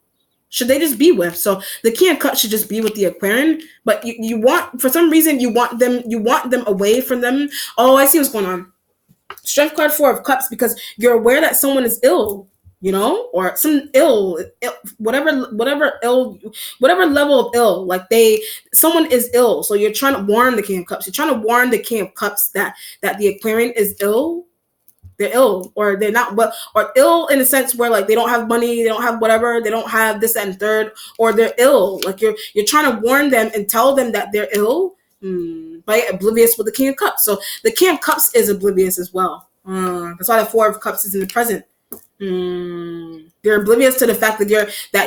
Should they just be with? So the King of Cups should just be with the Aquarian, but you want, for some reason, you want them away from them. Oh, I see what's going on. Strength card, Four of Cups, because you're aware that someone is ill. Or some ill, whatever level of ill, like someone is ill. So you're trying to warn the King of Cups. You're trying to warn the King of Cups that the Aquarian is ill. They're ill, or they're not well, or ill in a sense where like they don't have money, they don't have whatever, they don't have this that, and third, or they're ill. Like you're trying to warn them and tell them that they're ill, by oblivious with the King of Cups. So the King of Cups is oblivious as well. That's why the Four of Cups is in the present. They're oblivious to the fact that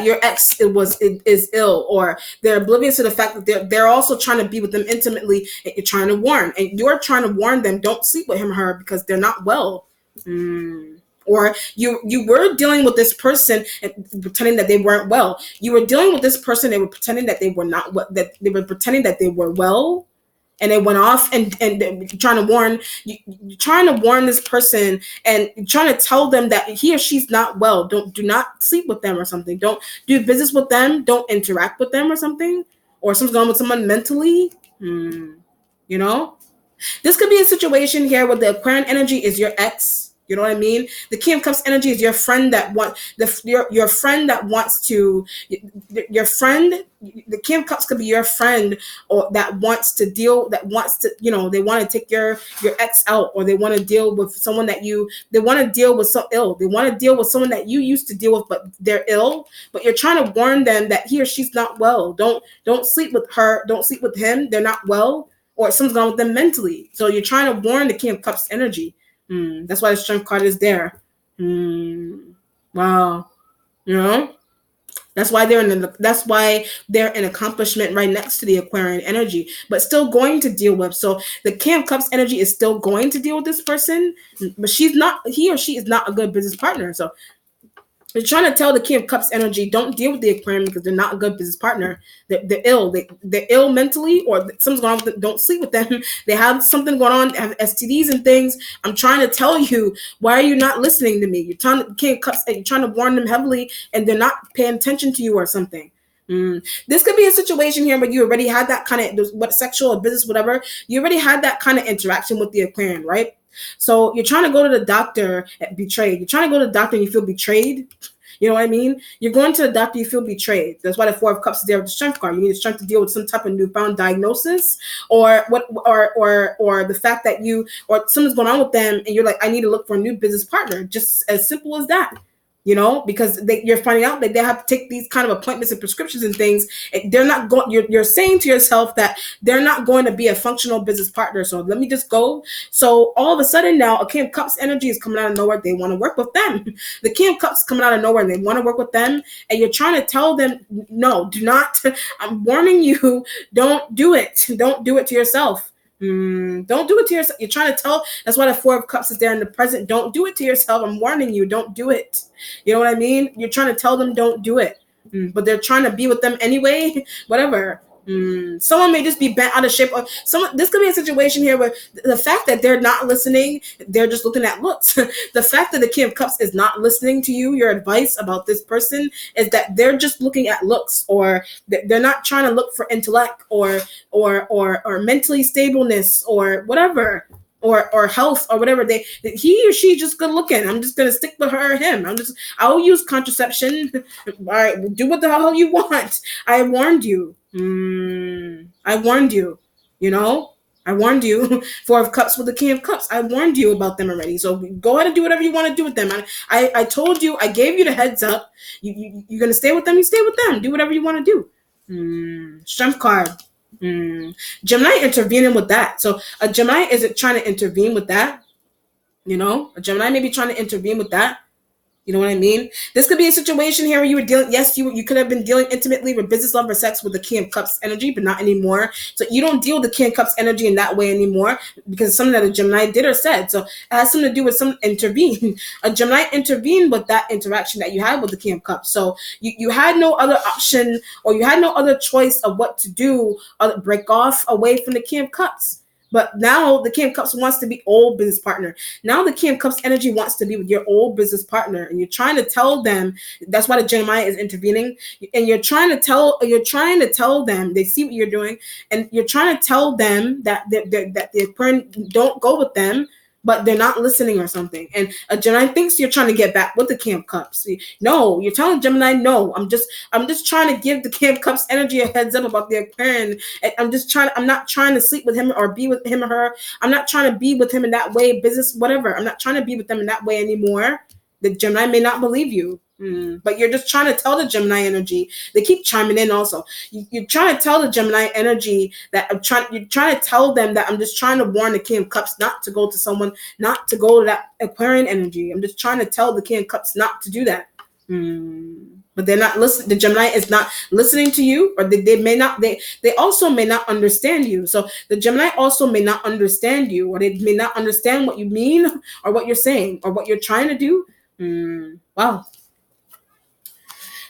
your ex is ill, or they're oblivious to the fact that they're also trying to be with them intimately, and you're trying to warn, and you're trying to warn them, don't sleep with him or her because they're not well. Or you were dealing with this person and pretending that they weren't well. You were dealing with this person, they were pretending that they were not, that they were pretending that they were well, and they went off and trying to warn you, trying to warn this person, and trying to tell them that he or she's not well. Do not sleep with them or something. Don't do business with them. Don't interact with them or something. Or something's going on with someone mentally. You know, this could be a situation here where the Aquarian energy is your ex. You know what I mean? The King of Cups energy is your friend that your friend that wants to, your friend. The King of Cups could be your friend, or that wants to, they want to take your ex out, or they want to deal with someone they want to deal with they want to deal with someone that you used to deal with, but they're ill. But you're trying to warn them that he or she's not well. Don't sleep with her. Don't sleep with him. They're not well, or something's wrong with them mentally. So you're trying to warn the King of Cups energy. That's why the Strength card is there. Wow. You know, that's why they're an accomplishment right next to the Aquarian energy, but still going to deal with. So the King of Cups energy is still going to deal with this person, but he or she is not a good business partner. So they're trying to tell the King of Cups energy, don't deal with the Aquarian because they're not a good business partner. They're ill. They're ill mentally, or something's going on with them. Don't sleep with them. They have something going on, they have STDs and things. I'm trying to tell you, why are you not listening to me? You're trying to King of Cups, and you're trying to warn them heavily, and they're not paying attention to you or something. This could be a situation here where you already had that kind of, what, sexual or business, whatever. You already had that kind of interaction with the Aquarian, right? So you're trying to go to the doctor betrayed. You're trying to go to the doctor and you feel betrayed. You know what I mean? You're going to the doctor, you feel betrayed. That's why the Four of Cups is there with the Strength card. You need the strength to deal with some type of newfound diagnosis, or the fact that or something's going on with them, and you're like, I need to look for a new business partner. Just as simple as that. You know, because you're finding out that they have to take these kind of appointments and prescriptions and things. They're not going. You're saying to yourself that they're not going to be a functional business partner. So let me just go. So all of a sudden now, a King of Cups energy is coming out of nowhere. They want to work with them. The King of Cups coming out of nowhere, and they want to work with them. And you're trying to tell them, no, do not. I'm warning you. Don't do it. Don't do it to yourself. Don't do it to yourself. You're trying to tell. That's why the Four of Cups is there in the present. Don't do it to yourself. I'm warning you. Don't do it. You know what I mean? You're trying to tell them don't do it, but they're trying to be with them anyway. Whatever. Someone may just be bent out of shape. Or this could be a situation here where the fact that they're not listening, they're just looking at looks. The fact that the King of Cups is not listening to you, your advice about this person, is that they're just looking at looks, or they're not trying to look for intellect or mentally stableness or whatever. Or health or whatever. He or she just good looking. I'm just gonna stick with her or him. I'll use contraception. All right, do what the hell you want. I warned you. I warned you. You know, I warned you. Four of Cups with the King of Cups. I warned you about them already. So go ahead and do whatever you want to do with them. I told you. I gave you the heads up. You're gonna stay with them. You stay with them. Do whatever you want to do. Strength card. Gemini intervening with that. So a Gemini is trying to intervene with that. You know, a Gemini may be trying to intervene with that. You know what I mean? This could be a situation here where you were dealing, yes, you could have been dealing intimately with business, love, or sex with the King of Cups energy, but not anymore. So you don't deal with the King of Cups energy in that way anymore, because it's something that a Gemini did or said. So it has something to do with some intervene. A Gemini intervened with that interaction that you had with the King of Cups. So you had no other option, or you had no other choice of what to do other break off away from the King of Cups. But now the King of Cups wants to be old business partner. Now the King of Cups energy wants to be with your old business partner, and you're trying to tell them. That's why the Gemini is intervening, and you're trying to tell them. They see what you're doing, and you're trying to tell them that the Aquarian don't go with them. but they're not listening or something. And a Gemini thinks you're trying to get back with the King of Cups. No, you're telling Gemini, no, I'm just trying to give the King of Cups energy a heads up about the Aquarian. I'm not trying to sleep with him or be with him or her. I'm not trying to be with him in that way, business, whatever. I'm not trying to be with them in that way anymore. The Gemini may not believe you. But you're just trying to tell the Gemini energy. They keep chiming in also. You're trying to tell the Gemini energy that you're trying to tell them that I'm just trying to warn the King of Cups not to go to someone, not to go to that Aquarian energy. I'm just trying to tell the King of Cups not to do that. But they're not listening. The Gemini is not listening to you, or they also may not understand you. So the Gemini also may not understand you, or they may not understand what you mean or what you're saying or what you're trying to do. Wow.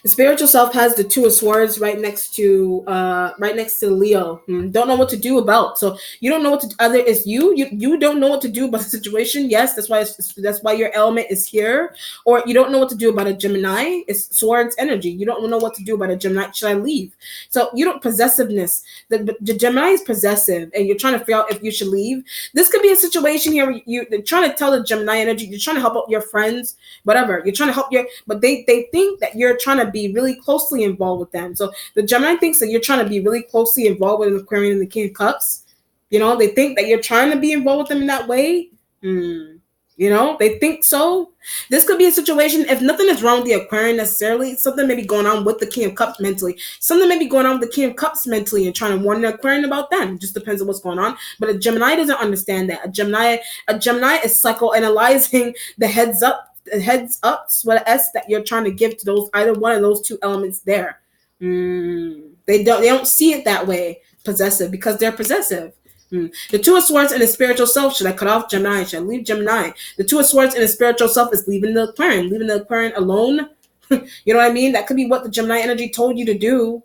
The spiritual self has the Two of Swords right next to Leo. Don't know what to do about. So you don't know what to. Either it's you don't know what to do about the situation. Yes, that's why your element is here. Or you don't know what to do about a Gemini. It's Swords energy. You don't know what to do about a Gemini. Should I leave? So you don't possessiveness. The Gemini is possessive, and you're trying to figure out if you should leave. This could be a situation here where you're trying to tell the Gemini energy. You're trying to help out your friends, whatever. You're trying to help but they think that you're trying to be really closely involved with them. So the Gemini thinks that you're trying to be really closely involved with an Aquarian and the King of Cups. They think that you're trying to be involved with them in that way. They think so. This could be a situation, if nothing is wrong with the Aquarian necessarily, something may be going on with the King of Cups mentally. Something may be going on with the King of Cups mentally and trying to warn the Aquarian about them. It just depends on what's going on. But a Gemini doesn't understand that. A Gemini is psychoanalyzing the heads up with an S that you're trying to give to those, either one of those two elements there. They don't see it that way, possessive, because they're possessive. The Two of Swords in the spiritual self. Should I cut off Gemini? Should I leave Gemini? The Two of Swords in the spiritual self is leaving the Aquarian alone. You know what I mean? That could be what the Gemini energy told you to do,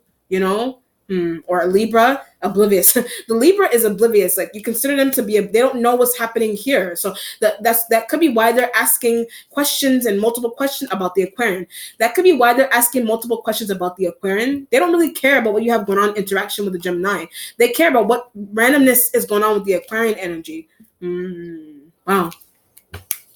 or a Libra, oblivious. The Libra is oblivious. Like, you consider them to be, they don't know what's happening here. So that could be why they're asking questions and multiple questions about the Aquarian. That could be why they're asking multiple questions about the Aquarian. They don't really care about what you have going on interaction with the Gemini. They care about what randomness is going on with the Aquarian energy. Wow.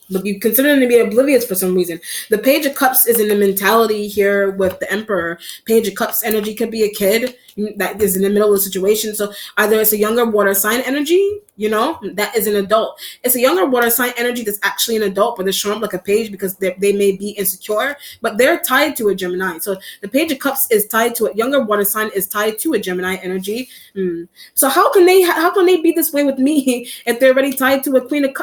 But you consider them to be oblivious for some reason. The Page of Cups is in the mentality here with the Emperor. Page of Cups energy could be a kid that is in the middle of the situation. So either it's a younger water sign energy, that is an adult. It's a younger water sign energy that's actually an adult, but they're showing up like a page because they may be insecure, but they're tied to a Gemini. So the Page of Cups is tied to a younger water sign, is tied to a Gemini energy. So how can they be this way with me if they're already tied to a Queen of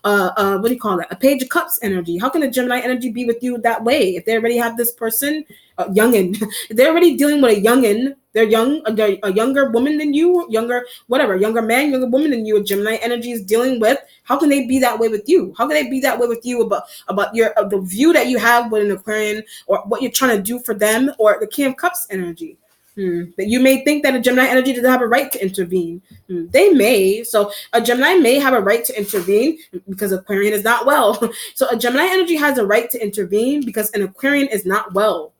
what do you call it? A Page of Cups energy? How can a Gemini energy be with you that way if they already have this person? Youngin. They're already dealing with a youngin. They're a younger woman than you, younger man, younger woman than you. A Gemini energy is dealing with. How can they be that way with you? How can they be that way with you about your the view that you have with an Aquarian, or what you're trying to do for them, or the King of Cups energy? That you may think that a Gemini energy doesn't have a right to intervene. They may. So a Gemini may have a right to intervene because Aquarian is not well. So a Gemini energy has a right to intervene because an Aquarian is not well.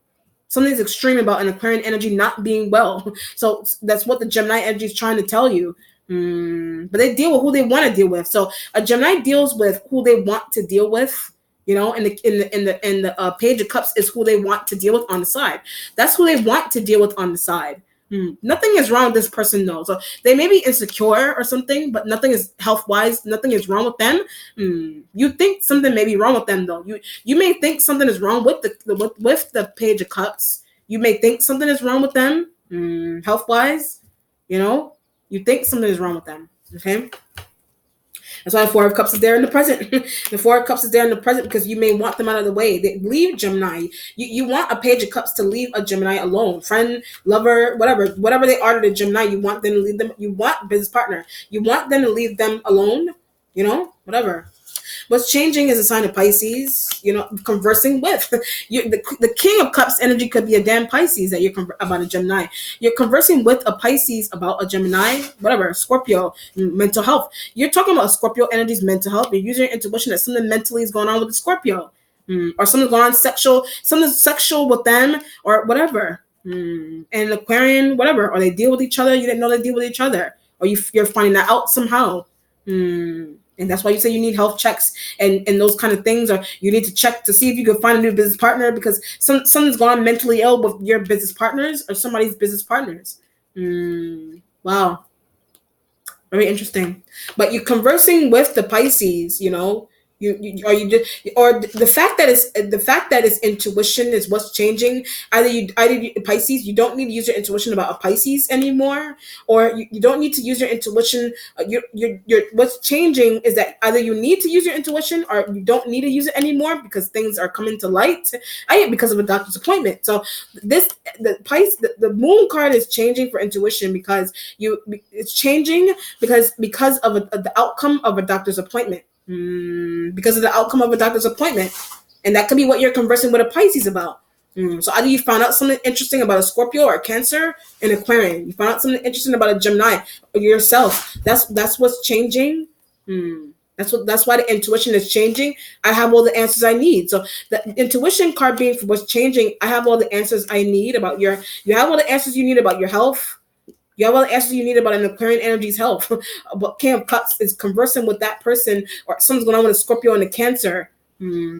Something's extreme about an Aquarian energy not being well. So that's what the Gemini energy is trying to tell you. But they deal with who they want to deal with. So a Gemini deals with who they want to deal with. And the Page of Cups is who they want to deal with on the side. That's who they want to deal with on the side. Nothing is wrong with this person, though. So they may be insecure or something, but nothing is health-wise. Nothing is wrong with them. You think something may be wrong with them, though. You may think something is wrong with the Page of Cups. You may think something is wrong with them, health-wise. You think something is wrong with them. Okay. That's why the Four of Cups is there in the present. The Four of Cups is there in the present because you may want them out of the way. They leave Gemini. You want a Page of Cups to leave a Gemini alone. Friend, lover, whatever they are to the Gemini, you want them to leave them. You want business partner. You want them to leave them alone. Whatever. What's changing is a sign of Pisces, conversing with. The King of Cups energy could be a damn Pisces that you're about a Gemini. You're conversing with a Pisces about a Gemini, whatever, Scorpio, mental health. You're talking about Scorpio energy's mental health. You're using your intuition that something mentally is going on with the Scorpio. Or something's going on something's sexual with them, or whatever. And Aquarian, whatever. Or they deal with each other. You didn't know they deal with each other. Or you're finding that out somehow. And that's why you say you need health checks and those kind of things, or you need to check to see if you can find a new business partner because someone's gone mentally ill with your business partners or somebody's business partners. Wow, very interesting. But you're conversing with the Pisces, you or you just or the fact that it's intuition is what's changing. Pisces, you don't need to use your intuition about a Pisces anymore, or you don't need to use your intuition. You're what's changing is that either you need to use your intuition or you don't need to use it anymore because things are coming to light. Because of a doctor's appointment. So this the Pisces the moon card is changing for intuition because it's changing because of the outcome of a doctor's appointment. Because of the outcome of a doctor's appointment, and that could be what you're conversing with a Pisces about. So either you found out something interesting about a Scorpio or a Cancer and Aquarian. You found out something interesting about a Gemini or yourself. That's what's changing. That's why the intuition is changing. I have all the answers I need. So the intuition card being for what's changing, I have all the answers I need about you have all the answers you need about your health. You have all the answers you need about an Aquarian energy's health. But King of Cups is conversing with that person, or something's going on with a Scorpio and a Cancer.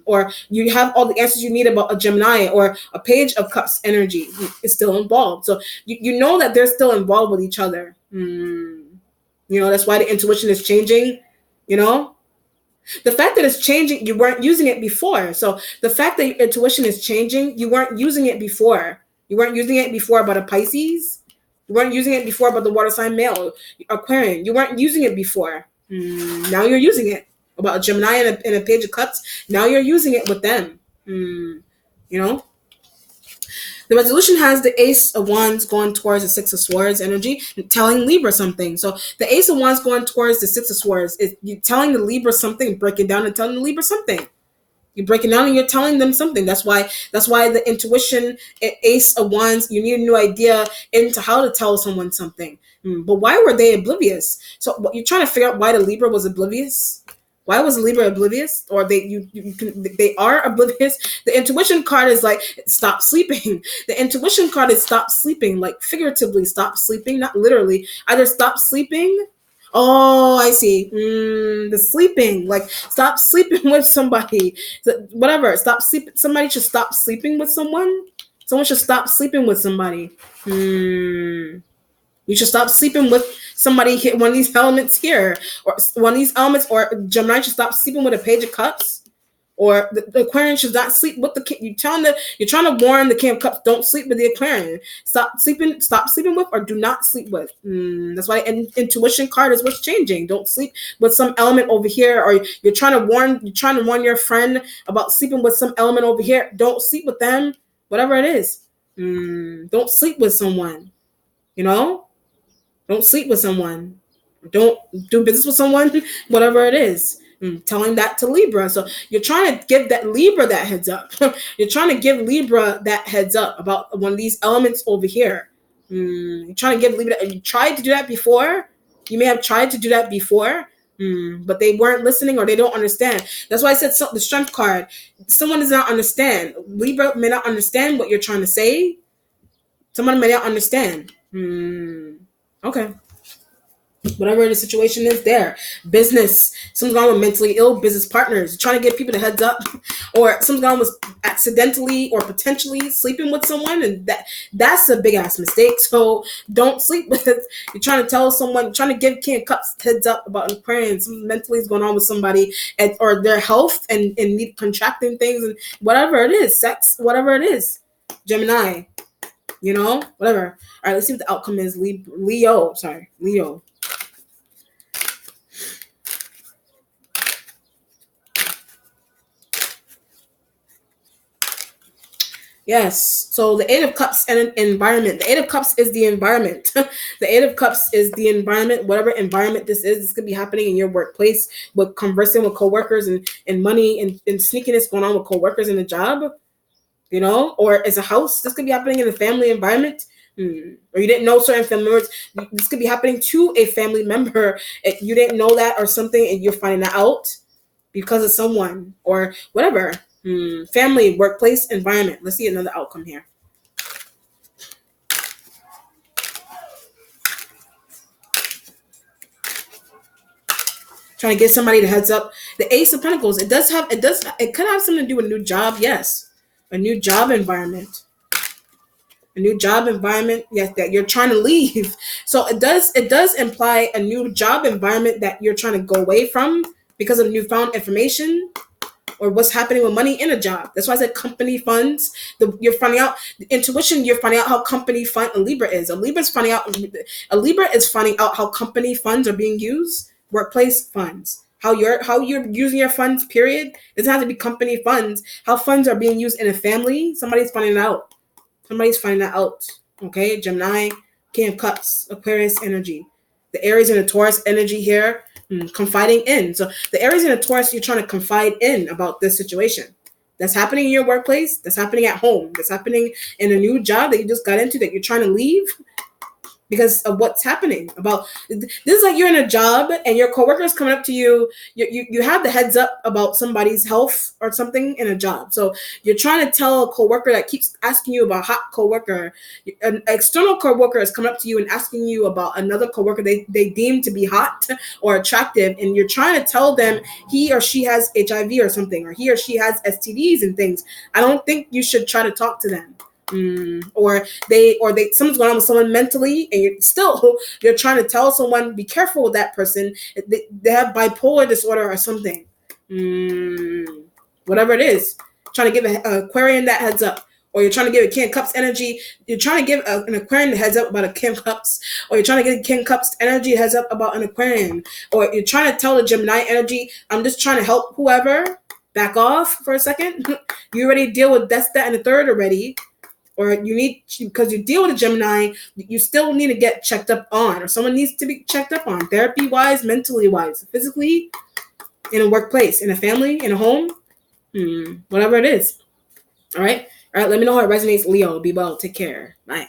Or you have all the answers you need about a Gemini or a Page of Cups energy is still involved. So you know that they're still involved with each other. That's why the intuition is changing. The fact that it's changing, you weren't using it before. So the fact that your intuition is changing, you weren't using it before. You weren't using it before about a Pisces. You weren't using it before about the water sign male, Aquarian. You weren't using it before. Now you're using it about a Gemini and a Page of Cups. Now you're using it with them. The resolution has the Ace of Wands going towards the Six of Swords energy, telling Libra something. So the Ace of Wands going towards the Six of Swords is you telling the Libra something, breaking down and telling the Libra something. You're breaking down and you're telling them something. That's why the intuition, Ace of Wands, you need a new idea into how to tell someone something. But why were they oblivious? So you're trying to figure out why the Libra was oblivious. Why was Libra oblivious? Or they are oblivious. The intuition card is like stop sleeping. The intuition card is stop sleeping, like figuratively stop sleeping, not literally. Either stop sleeping. Oh, I see. The sleeping, like stop sleeping with somebody. Whatever. Stop sleeping. Somebody should stop sleeping with someone. Someone should stop sleeping with somebody. You should stop sleeping with somebody, one of these elements here, or one of these elements, or Gemini should stop sleeping with a Page of Cups, or the Aquarian should not sleep with the King. You're trying to warn the King of Cups, don't sleep with the Aquarian. Stop sleeping with, or do not sleep with. That's why intuition card is what's changing. Don't sleep with some element over here, or you're trying to warn your friend about sleeping with some element over here. Don't sleep with them, whatever it is. Don't sleep with someone. Don't sleep with someone. Don't do business with someone, whatever it is. Telling that to Libra. So you're trying to give that Libra that heads up. You're trying to give Libra that heads up about one of these elements over here. You're trying to give Libra that. You tried to do that before. You may have tried to do that before, but they weren't listening or they don't understand. That's why I said the Strength card. Someone does not understand. Libra may not understand what you're trying to say. Someone may not understand. Okay. Whatever the situation is there. Business. Something's going on with mentally ill business partners. Trying to give people the heads up. Or something's going on with accidentally or potentially sleeping with someone. And that's a big ass mistake. So don't sleep with it. You're trying to tell someone, trying to give King of Cups heads up about Aquarian. Something mentally is going on with somebody or their health and need contracting things and whatever it is. Sex, whatever it is. Gemini. Whatever. All right, let's see what the outcome is. Leo. Yes. So the Eight of Cups and an environment. The Eight of Cups is the environment. The Eight of Cups is the environment. Whatever environment this could be happening in your workplace with conversing with coworkers and money and sneakiness going on with coworkers in the job. Or as a house. This could be happening in a family environment. Or you didn't know certain family members. This could be happening to a family member. You didn't know that or something, and you're finding that out because of someone or whatever. Family, workplace, environment. Let's see another outcome here. Trying to get somebody the heads up. The Ace of Pentacles. It could have something to do with a new job. Yes, a new job environment. A new job environment. Yes, that you're trying to leave. So it does imply a new job environment that you're trying to go away from because of newfound information or what's happening with money in a job. That's why I said company funds. You're finding out the intuition. You're finding out how company fund a Libra is. A Libra is finding out how company funds are being used, workplace funds. How you're using your funds. Period. It doesn't have to be company funds. How funds are being used in a family. Somebody's finding it out. Somebody's finding that out. Okay, Gemini, King of Cups, Aquarius energy. The Aries and the Taurus energy here, confiding in. So the Aries and the Taurus, you're trying to confide in about this situation. That's happening in your workplace. That's happening at home. That's happening in a new job that you just got into that you're trying to leave because of what's happening. About this is like you're in a job and your coworker is coming up to you. You have the heads up about somebody's health or something in a job. So you're trying to tell a coworker that keeps asking you about hot coworker. An external coworker is coming up to you and asking you about another coworker they deem to be hot or attractive, and you're trying to tell them he or she has HIV or something, or he or she has STDs and things. I don't think you should try to talk to them. Or something's going on with someone mentally, and you're trying to tell someone be careful with that person. They have bipolar disorder or something. Whatever it is, trying to give an Aquarian that heads up, or you're trying to give a King of Cups energy. You're trying to give an Aquarian the heads up about a King of Cups, or you're trying to give King of Cups energy heads up about an Aquarian, or you're trying to tell the Gemini energy, I'm just trying to help whoever. Back off for a second. You already deal with that, and the third already. Or you need, because you deal with a Gemini, you still need to get checked up on, or someone needs to be checked up on, therapy wise, mentally wise, physically, in a workplace, in a family, in a home, whatever it is. All right. Let me know how it resonates, Leo. Be well. Take care. Bye.